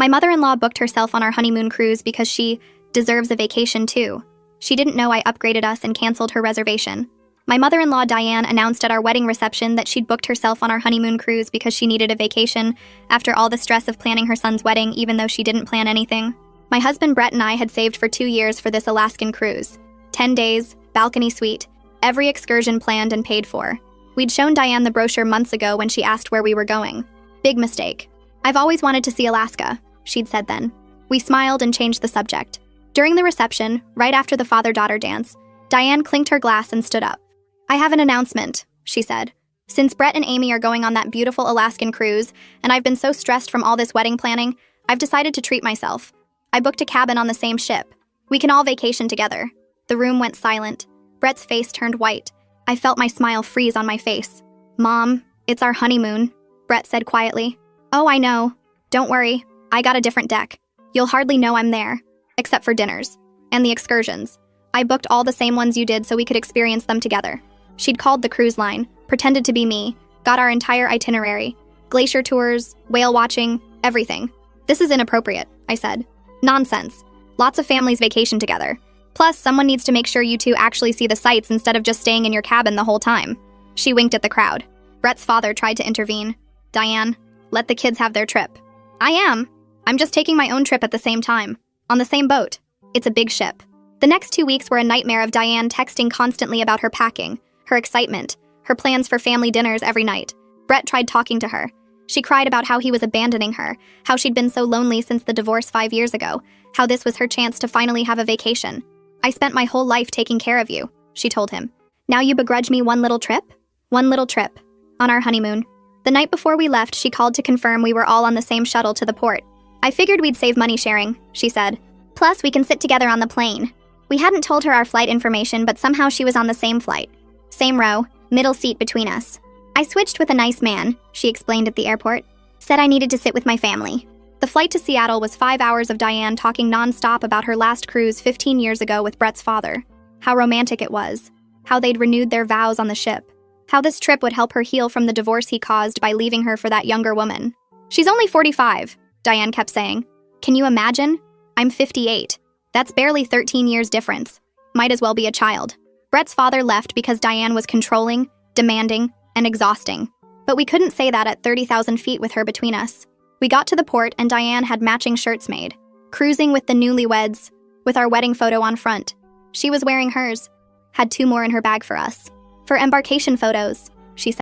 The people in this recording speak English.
My mother-in-law booked herself on our honeymoon cruise because she deserves a vacation too. She didn't know I upgraded us and canceled her reservation. My mother-in-law Diane announced at our wedding reception that she'd booked herself on our honeymoon cruise because she needed a vacation after all the stress of planning her son's wedding, even though she didn't plan anything. My husband Brett and I had saved for 2 years for this Alaskan cruise. 10 days, balcony suite, every excursion planned and paid for. We'd shown Diane the brochure months ago when she asked where we were going. Big mistake. I've always wanted to see Alaska, she'd said then. We smiled and changed the subject. During the reception, right after the father-daughter dance, Diane clinked her glass and stood up. I have an announcement, she said. Since Brett and Amy are going on that beautiful Alaskan cruise, and I've been so stressed from all this wedding planning, I've decided to treat myself. I booked a cabin on the same ship. We can all vacation together. The room went silent. Brett's face turned white. I felt my smile freeze on my face. Mom, it's our honeymoon, Brett said quietly. Oh, I know. Don't worry. I got a different deck. You'll hardly know I'm there, except for dinners and the excursions. I booked all the same ones you did so we could experience them together. She'd called the cruise line, pretended to be me, got our entire itinerary. Glacier tours, whale watching, everything. This is inappropriate, I said. Nonsense. Lots of families vacation together. Plus, someone needs to make sure you two actually see the sights instead of just staying in your cabin the whole time. She winked at the crowd. Brett's father tried to intervene. Diane, let the kids have their trip. I am. I'm just taking my own trip at the same time. On the same boat. It's a big ship. The next 2 weeks were a nightmare of Diane texting constantly about her packing, her excitement, her plans for family dinners every night. Brett tried talking to her. She cried about how he was abandoning her, how she'd been so lonely since the divorce 5 years ago, how this was her chance to finally have a vacation. I spent my whole life taking care of you, she told him. Now you begrudge me one little trip? One little trip. On our honeymoon. The night before we left, she called to confirm we were all on the same shuttle to the port. I figured we'd save money sharing, she said. Plus, we can sit together on the plane. We hadn't told her our flight information, but somehow she was on the same flight. Same row, middle seat between us. I switched with a nice man, she explained at the airport. Said I needed to sit with my family. The flight to Seattle was 5 hours of Diane talking nonstop about her last cruise 15 years ago with Brett's father. How romantic it was. How they'd renewed their vows on the ship. How this trip would help her heal from the divorce he caused by leaving her for that younger woman. She's only 45, Diane kept saying. Can you imagine? I'm 58. That's barely 13 years difference. Might as well be a child. Brett's father left because Diane was controlling, demanding, and exhausting. But we couldn't say that at 30,000 feet with her between us. We got to the port and Diane had matching shirts made. Cruising with the newlyweds, with our wedding photo on front. She was wearing hers. Had 2 more in her bag for us. For embarkation photos.